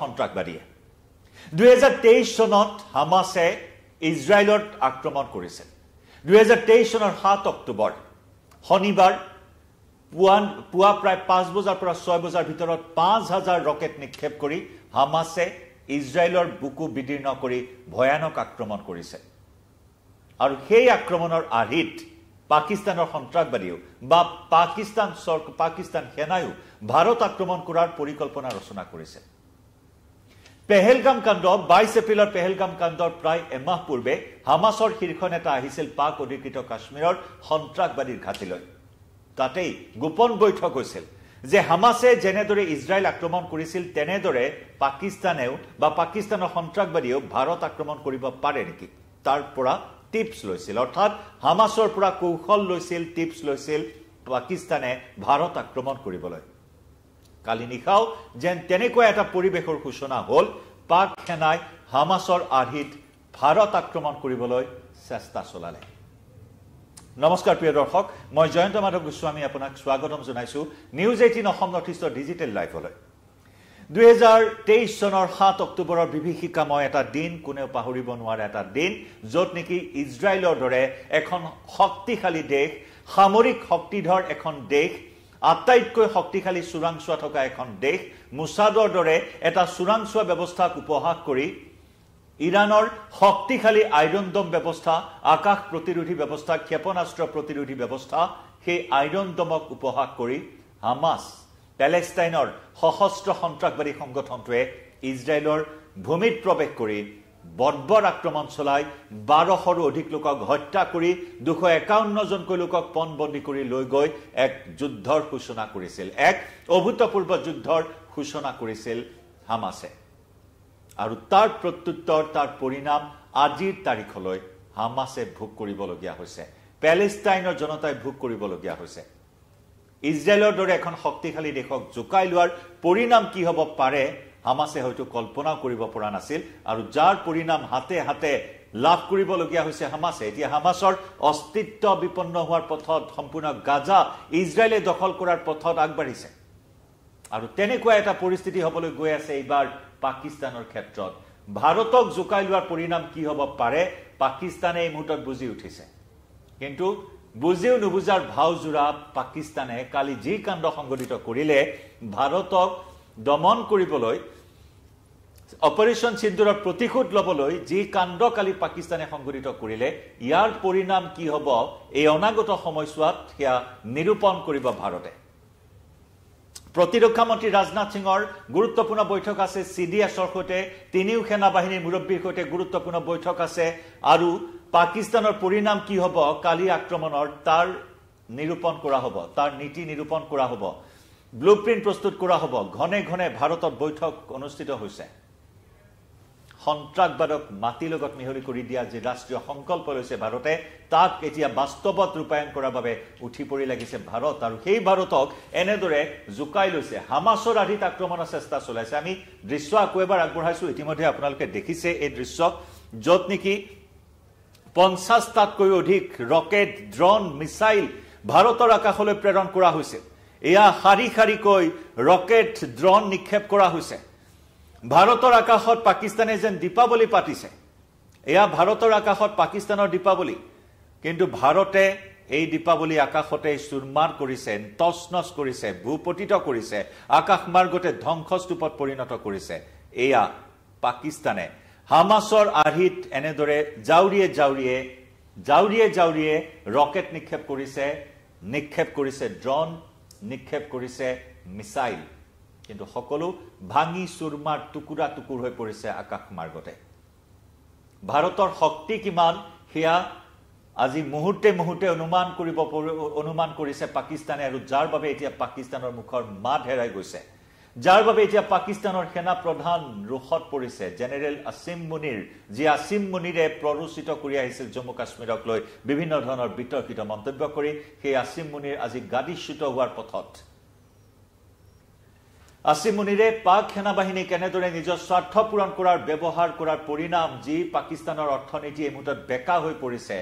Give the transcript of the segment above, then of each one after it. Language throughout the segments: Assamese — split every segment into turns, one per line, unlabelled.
সন্ত্ৰাসবাদীয়ে 2023 চনত হামাছে ইজৰাইলত আক্ৰমণ কৰিছিল 2023 চনৰ 7 অক্টোবৰ শনিবাৰ পুৱা প্ৰায় 5 বজাৰ পৰা 6 বজাৰ ভিতৰত 5000 ৰকেট নিক্ষেপ কৰি হামাছে ইজৰাইলৰ বুকু বিদীৰ্ণ কৰি ভয়ানক আক্ৰমণ কৰিছে আৰু সেই আক্ৰমণৰ আৰ্হিত পাকিস্তানৰ সন্ত্ৰাসবাদীও বা পাকিস্তান সেনায়ো ভাৰত আক্ৰমণ কৰাৰ পৰিকল্পনা ৰচনা কৰিছে পেহেলগাম কাণ্ড 22 এপ্ৰিলৰ পেহেলগাম কাণ্ডৰ প্ৰায় এমাহ পূৰ্বে হামাছৰ শীৰ্ষ নেতা আহিছিল পাক অধিকৃত কাশ্মীৰৰ সন্ত্ৰাসবাদীৰ ঘাটিলৈ তাতেই গোপন বৈঠক হৈছিল যে হামাছে যেনেদৰে ইজৰাইল আক্ৰমণ কৰিছিল তেনেদৰে পাকিস্তানেও বা পাকিস্তানৰ সন্ত্ৰাসবাদীও ভাৰত আক্ৰমণ কৰিব পাৰে নেকি তাৰ পৰা টিপছ লৈছিল অৰ্থাৎ হামাছৰ পৰা কৌশল লৈছিল টিপছ লৈছিল পাকিস্তানে ভাৰত আক্ৰমণ কৰিবলৈ কালি নিশাও যেন তেনেকুৱা এটা পৰিবেশৰ সূচনা হ'ল পাক সেনাই হামাছৰ আৰ্হিত ভাৰত আক্ৰমণ কৰিবলৈ চেষ্টা চলালে নমস্কাৰ প্ৰিয় দৰ্শক মই জয়ন্ত মাধৱ গোস্বামী আপোনাক স্বাগতম জনাইছো নিউজ 18 অসম নৰ্থ ইষ্টৰ ডিজিটেল লাইভলৈ 2023 চনৰ 7 অক্টোবৰৰ বিভীষিকাময় এটা দিন কোনেও পাহৰিব নোৱাৰে এটা দিন য'ত নেকি ইজৰাইলৰ দৰে এখন শক্তিশালী দেশ সামৰিক শক্তিধৰ এখন দেশ আটাইতকৈ শক্তিশালী চোৰাংচোৱা থকা এখন দেশ মুছাদৰ দৰে এটা চোৰাংচোৱা ব্যৱস্থাক উপহাস কৰি ইৰানৰ শক্তিশালী আইৰন ডম ব্যৱস্থা আকাশ প্ৰতিৰোধী ব্যৱস্থা ক্ষেপণাস্ত্ৰ প্ৰতিৰোধী ব্যৱস্থা সেই আইৰন ডমক উপহাস কৰি হামাছ পেলেষ্টাইনৰ সশস্ত্ৰ সন্ত্ৰাসবাদী সংগঠনটোৱে ইজৰাইলৰ ভূমিত প্ৰৱেশ কৰি বৰ্বৰ আক্ৰমণ চলাই 1200ৰো অধিক লোকক হত্যা কৰি 251 জনকৈ লোকক পণবন্দী কৰি লৈ গৈ এক যুদ্ধৰ সূচনা কৰিছিল এক অভূতপূৰ্ব যুদ্ধৰ সূচনা কৰিছিল হামাছে আৰু তাৰ প্ৰত্যুত্তৰ তাৰ পৰিণাম আজিৰ তাৰিখলৈ হামাছে ভোগ কৰিবলগীয়া হৈছে পেলেষ্টাইনৰ জনতাই ভোগ কৰিবলগীয়া হৈছে ইজৰাইলৰ দৰে এখন শক্তিশালী দেশক জোকাই লোৱাৰ পৰিণাম কি হ'ব পাৰে হামাছে হয়তো কল্পনা কৰিব পৰা নাছিল আৰু যাৰ পৰিণাম হাতে হাতে লাভ কৰিবলগীয়া হৈছে হামাছে এতিয়া হামাছৰ অস্তিত্ব বিপন্ন হোৱাৰ পথত সম্পূৰ্ণ গাজা ইজৰাইলে দখল কৰাৰ পথত আগবাঢ়িছে আৰু তেনেকুৱা এটা পৰিস্থিতি হ'বলৈ গৈ আছে এইবাৰ পাকিস্তানৰ ক্ষেত্ৰত ভাৰতক জোকাই লোৱাৰ পৰিণাম কি হ'ব পাৰে পাকিস্তানে এই মুহূৰ্তত বুজি উঠিছে কিন্তু বুজিও নুবুজাৰ ভাওজোৰা পাকিস্তানে কালি যি কাণ্ড সংঘটিত কৰিলে ভাৰতক দমন কৰিবলৈ অপাৰেশ্যন সিন্দুৰৰ প্ৰতিশোধ ল'বলৈ যি কাণ্ড কালি পাকিস্তানে সংঘটিত কৰিলে ইয়াৰ পৰিণাম কি হ'ব এই অনাগত সময়ছোৱাত সেয়া নিৰূপণ কৰিব ভাৰতে প্ৰতিৰক্ষা মন্ত্ৰী ৰাজনাথ সিঙৰ গুৰুত্বপূৰ্ণ বৈঠক আছে সিডিএছৰ সৈতে তিনিও সেনা বাহিনীৰ মুৰব্বীৰ সৈতে গুৰুত্বপূৰ্ণ বৈঠক আছে আৰু পাকিস্তানৰ পৰিণাম কি হ'ব কালি আক্ৰমণৰ তাৰ নিৰূপণ কৰা হ'ব তাৰ নীতি নিৰূপণ কৰা হ'ব ব্লুপ্ৰিন্ট প্ৰস্তুত কৰা হ'ব ঘনে ঘনে ভাৰতত বৈঠক অনুষ্ঠিত হৈছে সন্ত্ৰাসবাদক মাটি লগত মিহলি কৰি দিয়া যে ৰাষ্ট্ৰীয় সংকল্প লৈছে ভাৰতে তাক এতিয়া বাস্তৱত ৰূপায়ণ কৰাৰ বাবে উঠি পৰি লাগিছে ভাৰত আৰু সেই ভাৰতক এনেদৰে জোকাই লৈছে হামাছৰ আৰ্হিত আক্ৰমণৰ চেষ্টা চলাইছে আমি দৃশ্য আকৌ এবাৰ আগবঢ়াইছো ইতিমধ্যে আপোনালোকে দেখিছে এই দৃশ্য য'ত নেকি 50টাতকৈ অধিক ৰকেট ড্ৰোন মিছাইল ভাৰতৰ আকাশলৈ প্ৰেৰণ কৰা হৈছে এয়া শাৰী শাৰীকৈ ৰকেট ড্ৰোন নিক্ষেপ কৰা হৈছে ভাৰতৰ আকাশত পাকিস্তানে যেন দীপাৱলী পাতিছে এয়া ভাৰতৰ আকাশত পাকিস্তানৰ দীপাৱলী কিন্তু ভাৰতে এই দীপাৱলী আকাশতে চুৰমাৰ কৰিছে তছনছ কৰিছে ভূপতিত কৰিছে আকাশ মাৰ্গতে ধ্বংসস্তূপত পৰিণত কৰিছে এয়া পাকিস্তানে হামাছৰ আৰ্হিত এনেদৰে জাউৰিয়ে ৰকেট নিক্ষেপ কৰিছে ড্ৰোন নিক্ষেপ কৰিছে মিছাইল কিন্তু সকলো ভাঙি চুৰমাৰ টুকুৰা টুকুৰ হৈ পৰিছে আকাশ মাৰ্গতে ভাৰতৰ শক্তি কিমান সেয়া আজি মুহূৰ্তে মুহূৰ্তে অনুমান কৰিছে পাকিস্তানে আৰু যাৰ বাবে এতিয়া পাকিস্তানৰ মুখৰ মাত হেৰাই গৈছে যাৰ বাবে এতিয়া পাকিস্তানৰ সেনা প্ৰধান ৰোষত পৰিছে জেনেৰেল আসিম মুনিৰ যি আসিম মুনিৰে প্ৰৰোচিত কৰি আহিছিল জম্মু কাশ্মীৰক লৈ বিভিন্ন ধৰণৰ বিতৰ্কিত মন্তব্য কৰি সেই আসিম মুনিৰ আজি গাদীচ্যুত হোৱাৰ পথত আসিম মুনিৰে পাক সেনা বাহিনী কেনেদৰে নিজৰ স্বাৰ্থ পূৰণ কৰাৰ ব্যৱহাৰ কৰাৰ পৰিণাম যি পাকিস্তানৰ অৰ্থনীতি এই মুহূৰ্তত বেকা হৈ পৰিছে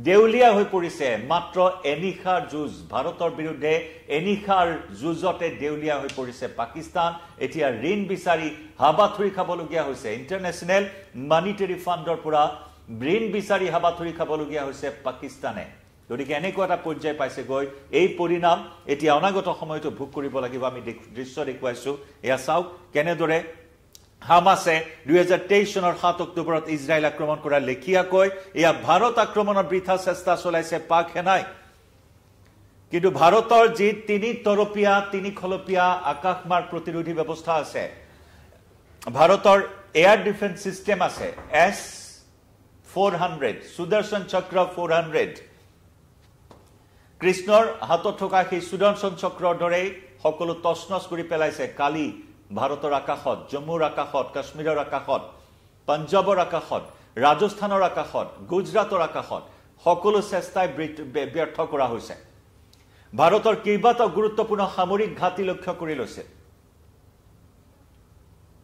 দেউলিয়া হৈ পৰিছে মাত্ৰ এনিখাৰ যুঁজ ভাৰতৰ বিৰুদ্ধে এনিখাৰ যুঁজতে দেউলিয়া হৈ পৰিছে পাকিস্তান এতিয়া ঋণ বিচাৰি হাবাথুৰি খাবলগীয়া হৈছে ইন্টাৰনেশ্যনেল মনিটাৰী ফাণ্ডৰ পৰা ঋণ বিচাৰি হাবাথুৰি খাবলগীয়া হৈছে পাকিস্তানে গতিকে এনেকুৱা এটা পৰ্যায় পাইছে গৈ এই পৰিণাম এতিয়া অনাগত সময়তো ভোগ কৰিব লাগিব আমি দৃশ্য দেখুৱাইছো এয়া চাওক কেনেদৰে হামাসে 2023 চনৰ 7 অক্টোবৰত ইজৰাইল আক্ৰমণ কৰা লেখিয়াকৈ এয়া ভাৰত আক্ৰমণৰ বৃথা চেষ্টা চলাইছে পাক সেনাই কিন্তু ভাৰতৰ যি তিনি খলপীয়া আকাশমাৰ্গ প্ৰতিৰোধী ব্যৱস্থা আছে ভাৰতৰ এয়াৰ ডিফেন্স সিস্টেম আছে S-400 সুদৰ্শন চক্ৰ 400 কৃষ্ণৰ হাতত থকা সেই সুদৰ্শন চক্ৰৰ দৰে সকলো তছনছ কৰি পেলাইছে কালি ভাৰতৰ আকাশত জম্মুৰ আকাশত কাশ্মীৰৰ আকাশত পঞ্জাবৰ আকাশত ৰাজস্থানৰ আকাশত গুজৰাটৰ আকাশত সকলো চেষ্টাই ব্যৰ্থ কৰা হৈছে ভাৰতৰ কেইবাটাও গুৰুত্বপূৰ্ণ সামৰিক ঘাটি লক্ষ্য কৰি লৈছে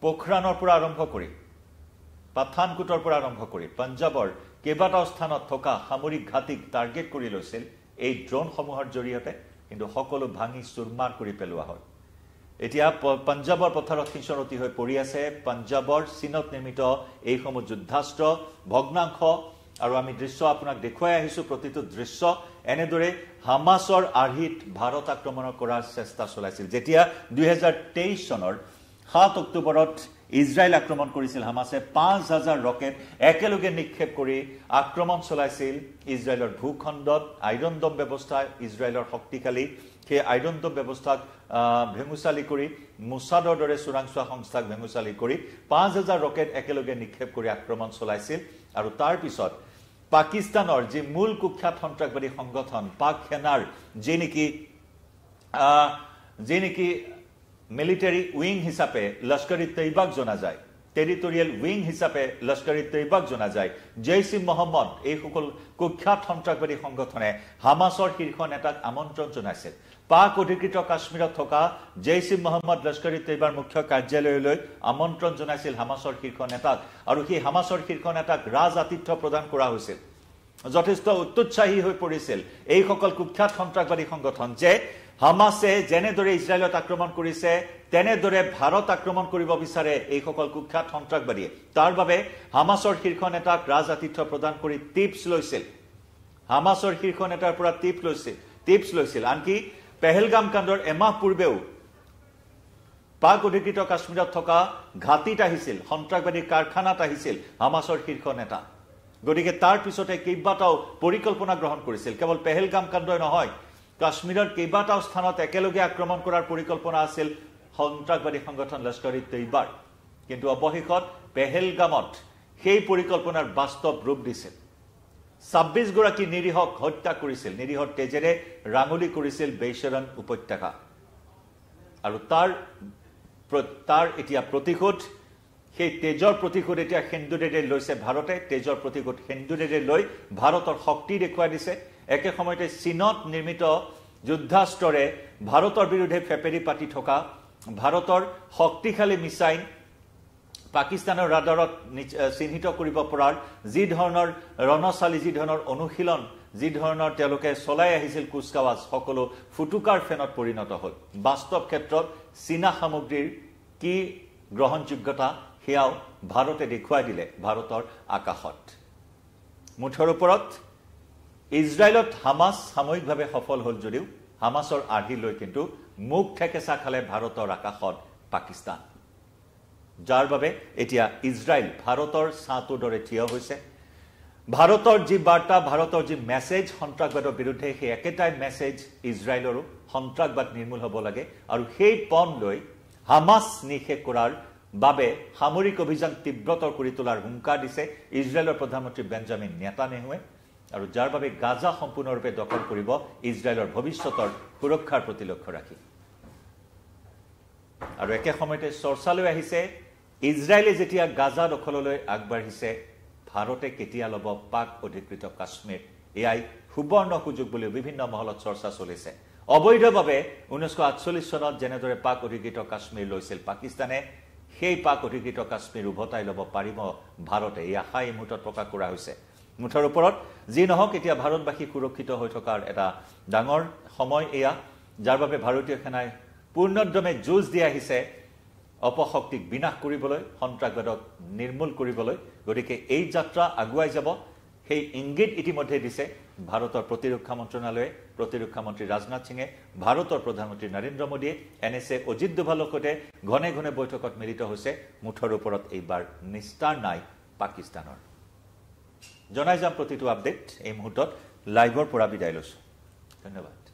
পোখৰাণৰ পৰা আৰম্ভ কৰি পাঠানকোটৰ পৰা আৰম্ভ কৰি পঞ্জাবৰ কেইবাটাও স্থানত থকা সামৰিক ঘাটিক টাৰ্গেট কৰি লৈছিল এই ড্ৰোনসমূহৰ জৰিয়তে কিন্তু সকলো ভাঙি চুৰমাৰ কৰি পেলোৱা হয় এতিয়া পঞ্জাবৰ পথাৰত সিঁচৰতি হৈ পৰি আছে পঞ্জাবৰ চীনত নিৰ্মিত এইসমূহ যুদ্ধাস্ত্ৰ ভগ্নাংশ আৰু আমি দৃশ্য আপোনাক দেখুৱাই আহিছো প্ৰতিটো দৃশ্য এনেদৰে হামাসৰ আৰ্হিত ভাৰত আক্ৰমণ কৰাৰ চেষ্টা চলাইছিল যেতিয়া 2023 চনৰ 7 অক্টোবৰত ইজৰাইল আক্ৰমণ কৰিছিল হামাসে 5000 ৰকেট একেলগে নিক্ষেপ কৰি আক্ৰমণ চলাইছিল ইজৰাইলৰ ভূখণ্ডত আইৰন ডম ব্যৱস্থা ইজৰাইলৰ শক্তিশালী সেই আইৰন ডম ব্যৱস্থাক ভেঙুচালি কৰি মুছাদৰ দৰে চোৰাংচোৱা সংস্থাক ভেঙুচালি কৰি 5000 ৰকেট একেলগে নিক্ষেপ কৰি আক্ৰমণ চলাইছিল আৰু তাৰ পিছত পাকিস্তানৰ যি মূল কুখ্যাত সন্ত্ৰাসবাদী সংগঠন পাক সেনাৰ যি নেকি মিলিটাৰী উইং হিচাপে লস্কৰী তৈবাক জনা যায় টেৰিটৰিয়েল উইং হিচাপে লস্কৰী তৈবাক জনা যায় জৈশ-ই মহম্মদ এই সকল কুখ্যাত সন্ত্ৰাসবাদী সংগঠনে হামাসৰ শীৰ্ষ নেতাক আমন্ত্ৰণ জনাইছিল পাক অধিকৃত কাশ্মীৰত থকা জৈশ-ই মহম্মদ লস্কৰী তৈবাৰ মুখ্য কাৰ্যালয়লৈ আমন্ত্ৰণ জনাইছিল হামাসৰ শীৰ্ষ নেতাক আৰু সেই হামাসৰ শীৰ্ষ নেতাক ৰাজ আতিথ্য প্ৰদান কৰা হৈছিল যথেষ্ট উৎসাহী হৈ পৰিছিল এই সকল কুখ্যাত সন্ত্ৰাসবাদী সংগঠন যে হামাসে যেনেদৰে ইজৰাইলত আক্ৰমণ কৰিছে তেনেদৰে ভাৰত আক্ৰমণ কৰিব বিচাৰে এই সকল কুখ্যাত সন্ত্ৰাসবাদীয়ে তাৰ বাবে হামাসৰ শীৰ্ষ নেতাক ৰাজ আতিথ্য প্ৰদান কৰি টিপছ লৈছিল হামাসৰ শীৰ্ষ নেতাৰ পৰা টিপছ লৈছিল আনকি পেহেলগাম কাণ্ডৰ এমাহ পূৰ্বেও পাক অধিকৃত কাশ্মীৰত থকা ঘাটিত আহিছিল সন্ত্ৰাসবাদী কাৰখানাত আহিছিল হামাসৰ শীৰ্ষ নেতা গতিকে তাৰ পিছতে কেইবাটাও পৰিকল্পনা গ্ৰহণ কৰিছিল কেৱল পেহেলগাম কাণ্ডই নহয় কাশ্মীৰৰ কেইবাটাও স্থানত একেলগে আক্ৰমণ কৰাৰ পৰিকল্পনা আছিল সন্ত্ৰাসবাদী সংগঠন লস্কৰী তৈবাৰ কিন্তু অৱশেষত পেহেলগামত সেই পৰিকল্পনাৰ বাস্তৱ ৰূপ দিছিল 26 গৰাকী নিৰীহক হত্যা কৰিছিল নিৰীহৰ তেজেৰে ৰাঙলী কৰিছিল বেইশ্বৰণ উপত্যকা আৰু তাৰ এতিয়া প্ৰতিশোধ সেই তেজৰ প্ৰতিশোধ এতিয়া সেন্দুৰেৰে লৈছে ভাৰতে তেজৰ প্ৰতিশোধ সেন্দুৰেৰে লৈ ভাৰতৰ শক্তি দেখুৱাই দিছে একে সময়তে চীনত নিৰ্মিত যুদ্ধাস্ত্ৰৰে ভাৰতৰ বিৰুদ্ধে ফেপেৰি পাতি থকা ভাৰতৰ শক্তিশালী মিছাইল পাকিস্তানৰ ৰাডাৰত চিহ্নিত কৰিব পৰাৰ যি ধৰণৰ ৰণশালী যি ধৰণৰ অনুশীলন যি ধৰণৰ তেওঁলোকে চলাই আহিছিল কুচকাৱাজ সকলো ফুটুকাৰ ফেনত পৰিণত হ'ল বাস্তৱ ক্ষেত্ৰত চীনা সামগ্ৰীৰ কি গ্ৰহণযোগ্যতা সেয়াও ভাৰতে দেখুৱাই দিলে ভাৰতৰ আকাশত মুঠৰ ওপৰত ইজৰাইলত হামাস সাময়িকভাৱে সফল হ'ল যদিও হামাসৰ আৰ্হি লৈ কিন্তু মুখ ঠেকেচা খালে ভাৰতৰ আকাশত পাকিস্তান যাৰ বাবে এতিয়া ইজৰাইল ভাৰতৰ ছাটোৰ দৰে থিয় হৈছে ভাৰতৰ যি বাৰ্তা ভাৰতৰ যি মেছেজ সন্ত্ৰাসবাদৰ বিৰুদ্ধে সেই একেটাই মেছেজ ইজৰাইলৰো সন্ত্ৰাসবাদ নিৰ্মূল হ'ব লাগে আৰু সেই পণ লৈ হামাস নিষেধ কৰাৰ বাবে সামৰিক অভিযান তীব্ৰতৰ কৰি তোলাৰ হুংকাৰ দিছে ইজৰাইলৰ প্ৰধানমন্ত্ৰী বেঞ্জামিন নেতানেহুৱে আৰু যাৰ বাবে গাজা সম্পূৰ্ণৰূপে দখল কৰিব ইজৰাইলৰ ভৱিষ্যতৰ সুৰক্ষাৰ প্ৰতি লক্ষ্য ৰাখি আৰু একে সময়তে চৰ্চালৈ আহিছে ইজৰাইলে যেতিয়া গাজা দখললৈ আগবাঢ়িছে ভাৰতে কেতিয়া ল'ব পাক অধিকৃত কাশ্মীৰ এয়াই সুবৰ্ণ সুযোগ বুলি বিভিন্ন মহলত চৰ্চা চলিছে অবৈধভাৱে 1948 চনত যেনেদৰে পাক অধিকৃত কাশ্মীৰ লৈছিল পাকিস্তানে সেই পাক অধিকৃত কাশ্মীৰ উভতাই ল'ব পাৰিব ভাৰতে এই আশা এই মুহূৰ্তত প্ৰকাশ কৰা হৈছে মুঠৰ ওপৰত যি নহওক এতিয়া ভাৰতবাসী সুৰক্ষিত হৈ থকাৰ এটা ডাঙৰ সময় এয়া যাৰ বাবে ভাৰতীয় সেনাই পূৰ্ণোদ্যমে যুঁজ দি আহিছে অপশক্তিক বিনাশ কৰিবলৈ সন্ত্ৰাসবাদক নিৰ্মূল কৰিবলৈ গতিকে এই যাত্ৰা আগুৱাই যাব সেই ইংগিত ইতিমধ্যে দিছে ভাৰতৰ প্ৰতিৰক্ষা মন্ত্ৰণালয়ে প্ৰতিৰক্ষা মন্ত্ৰী ৰাজনাথ সিঙে ভাৰতৰ প্ৰধানমন্ত্ৰী নৰেন্দ্ৰ মোদীয়ে NSA অজিত ডোভালৰ সৈতে ঘনে ঘনে বৈঠকত মিলিত হৈছে মুঠৰ ওপৰত এইবাৰ নিস্তাৰ নাই পাকিস্তানৰ জনাই যাম প্ৰতিটো আপডেট এই মুহূৰ্তত লাইভৰ পৰা বিদায় লৈছো ধন্যবাদ